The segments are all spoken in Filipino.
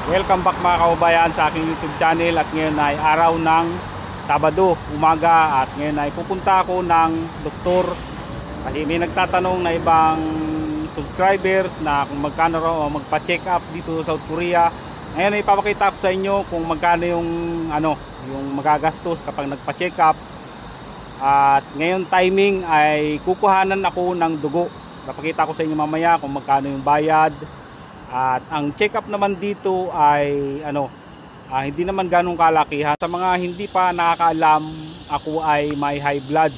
Welcome back mga kababayan sa aking YouTube channel. At ngayon ay araw ng Sabado, umaga. At ngayon ay pupunta ako ng doktor kasi may nagtatanong na ibang subscribers na kung magkano raw magpa-check up dito sa South Korea. Ngayon ay ipapakita ko sa inyo kung magkano yung yung magagastos kapag nagpa-check up. At ngayon timing ay kukuhanan ako ng dugo. Ipapakita ko sa inyo mamaya kung magkano yung bayad. At ang check-up naman dito ay hindi naman ganong kalakihan. Sa mga hindi pa nakakaalam, ako ay may high blood.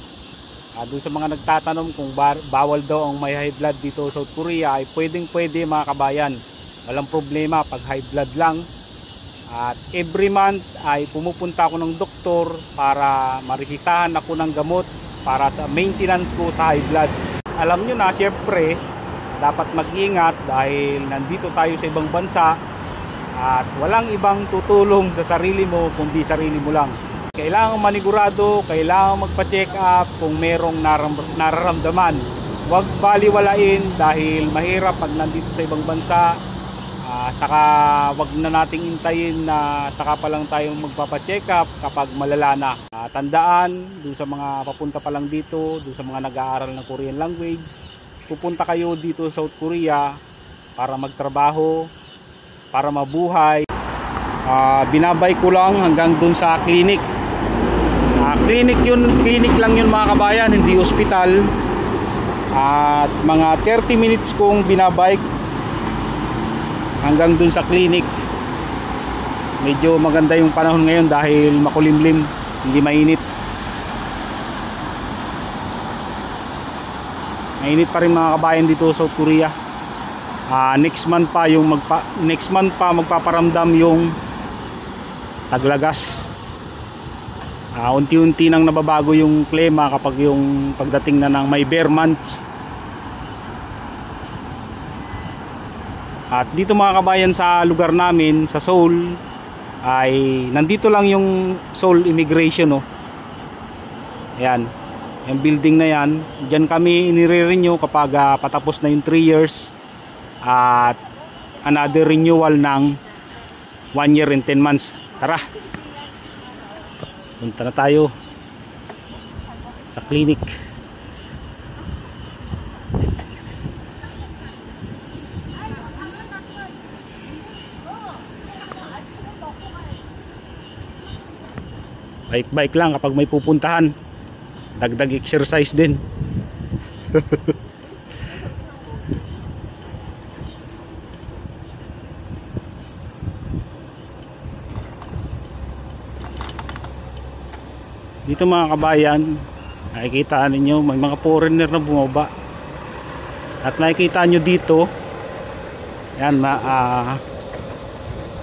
Doon sa mga nagtatanong kung bawal daw ang may high blood dito sa South Korea, ay pwedeng-pwede mga kabayan. Walang problema pag high blood lang. At every month ay pumupunta ako ng doktor para maresetahan ako ng gamot para sa maintenance ko sa high blood. Alam nyo na, syempre dapat mag-ingat dahil nandito tayo sa ibang bansa at walang ibang tutulong sa sarili mo kundi sarili mo lang. Kailangan manigurado, kailangan magpa-check up kung merong nararamdaman. Huwag baliwalain dahil mahirap pag nandito sa ibang bansa. Saka wag na nating intayin na saka pa lang tayo magpapa-check up kapag malala na. Tandaan, dun sa mga papunta pa lang dito, dun sa mga nag-aaral ng Korean language, pupunta kayo dito sa South Korea para magtrabaho, para mabuhay. Binabay ko lang hanggang dun sa clinic. Clinic lang yun mga kabayan, hindi ospital. At mga 30 minutes kong binabike hanggang dun sa clinic. Medyo maganda yung panahon ngayon dahil makulimlim, hindi mainit. Mainit pa rin mga kabayan dito sa South Korea. Next month pa magpaparamdam yung taglagas. Unti-unti nang nababago yung klima kapag yung pagdating na ng may bare months. At dito mga kabayan sa lugar namin sa Seoul ay nandito lang yung Seoul Immigration, Ayan. Yung building na yan, dyan kami inire-renew kapag patapos na yung 3 years at another renewal ng 1 year and 10 months. Tara, punta na tayo sa clinic. Bike lang kapag may pupuntahan, dagdag exercise din. Dito mga kabayan, nakikita ninyo may mga foreigner na bumaba. At nakikita nyo dito, yan,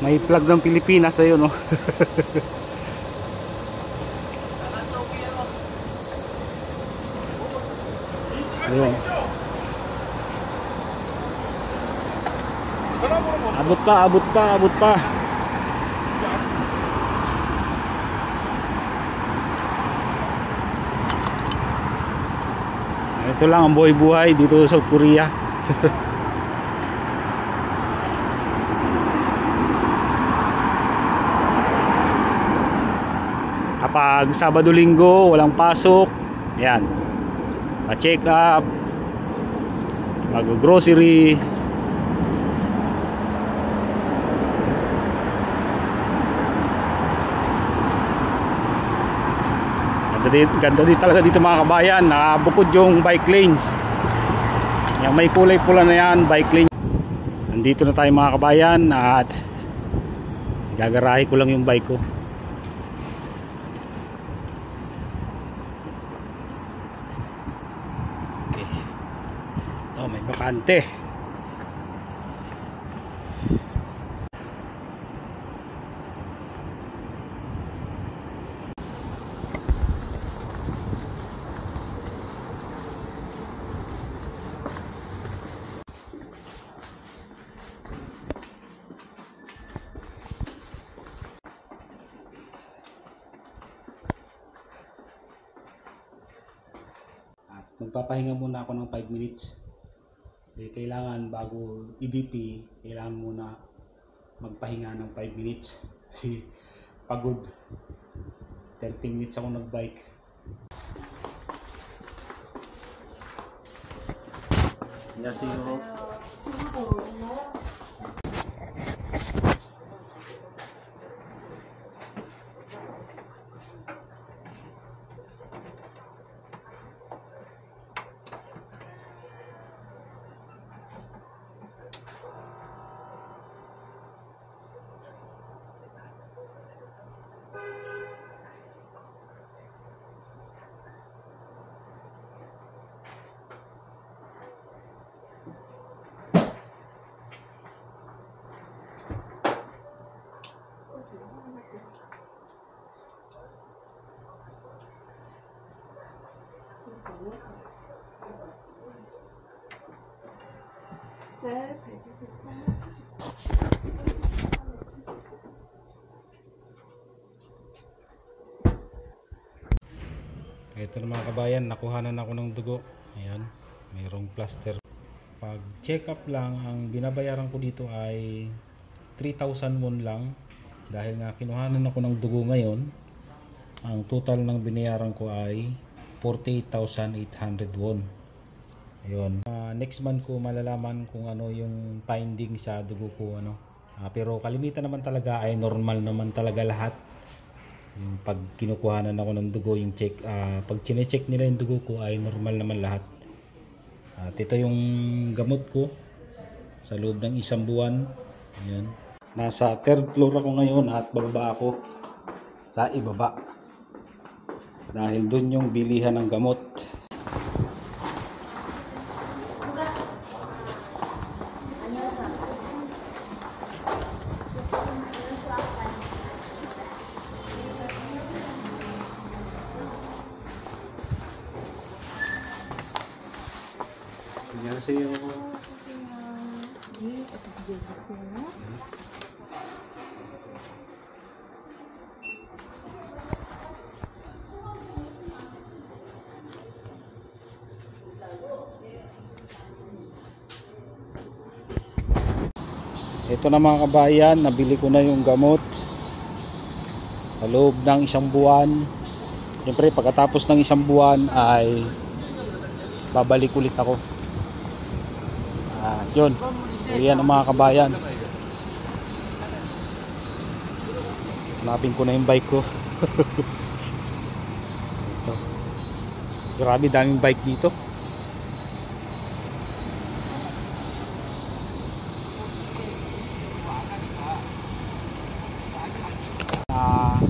may flag ng Pilipinas ayun, Ayun. Abot pa. Ito lang ang buhay-buhay dito sa South Korea. Kapag Sabado Linggo walang pasok, yan, pa-check up, mag-grocery. Ganda din talaga dito mga kabayan. Nakabukod yung bike lanes. Yung may kulay pula na yan, bike lane. Nandito na tayo mga kabayan at gagarahe ko lang yung bike ko. Okay. Ito, may bakante. Magpapahinga muna ako ng 5 minutes kasi kailangan bago EBP kailangan muna magpahinga ng 5 minutes kasi pagod. 30 minutes ako nagbike. 안녕하세요. Ito na mga kabayan, nakuhanan ako ng dugo. Ayan, mayroong plaster. Pag check up lang, ang binabayaran ko dito ay 3,000 won lang. Dahil nga kinuhanan ako ng dugo ngayon, ang total ng binayaran ko ay 48,800 won. Ayun. Next month ko malalaman kung ano yung finding sa dugo ko, ano. Pero kalimitan naman talaga ay normal naman talaga lahat. Yung pag kinukuhanan ako ng dugo, yung check, pag chine-check nila yung dugo ko ay normal naman lahat. At ito yung gamot ko sa loob ng 1 buwan. Ayan. Nasa 3rd floor ako ngayon at bababa ako sa ibaba. Dahil dun yung bilihan ng gamot. 안녕하세요. 네, 어떻게 되세요? Ito na mga kabayan, nabili ko na yung gamot sa loob ng 1 buwan. Siyempre pagkatapos ng 1 buwan ay babalik ulit ako. Yun, yan ang mga kabayan. Hanapin ko na yung bike ko. Ito. Grabe daming bike dito.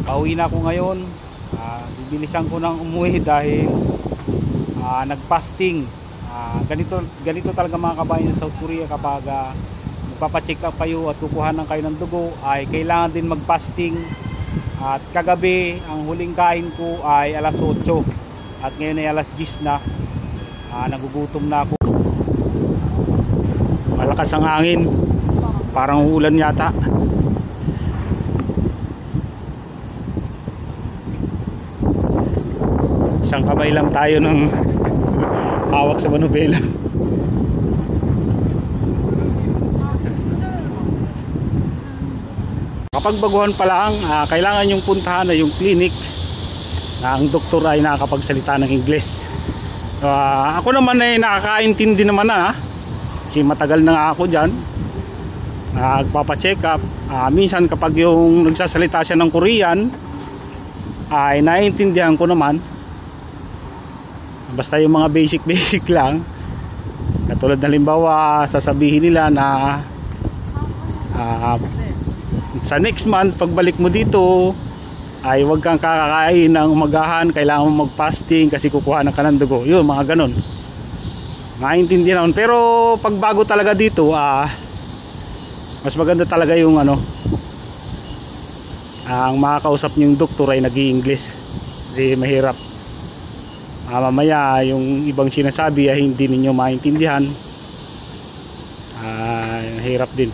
Pauwi na ako ngayon. Bibilisan ko nang umuwi dahil nagpasting. Ganito talaga mga kabayan sa South Korea kapag magpapacheck up kayo at kukuhanan kayo ng dugo ay kailangan din magpasting. At kagabi ang huling kain ko ay alas 8 at ngayon ay alas 10 na. Nagugutom na ako. Malakas ang hangin, parang uulan yata. Isang kamay lang tayo ng hawak sa manubela. Kapag baguhan pa lang, kailangan yung puntahan na yung clinic na ang doktor ay nakakapagsalita ng Ingles. Ako naman ay nakakaintindi naman na kasi matagal na nga ako dyan nagpapacheck up. Minsan kapag yung nagsasalita siya ng Korean ay naiintindihan ko naman. Basta yung mga basic lang, katulad na halimbawa sasabihin nila na sa next month pagbalik mo dito ay huwag kang kakakain ng umagahan, kailangan mo mag-fasting kasi kukuha na ka ng dugo. Yun, mga ganon, maintindihan naman. Pero pag bago talaga dito, mas maganda talaga yung ano, ang makakausap niyong doktor ay nag-i-English kasi mahirap. Mamaya yung ibang sinasabi ay hindi ninyo maintindihan. Hirap din.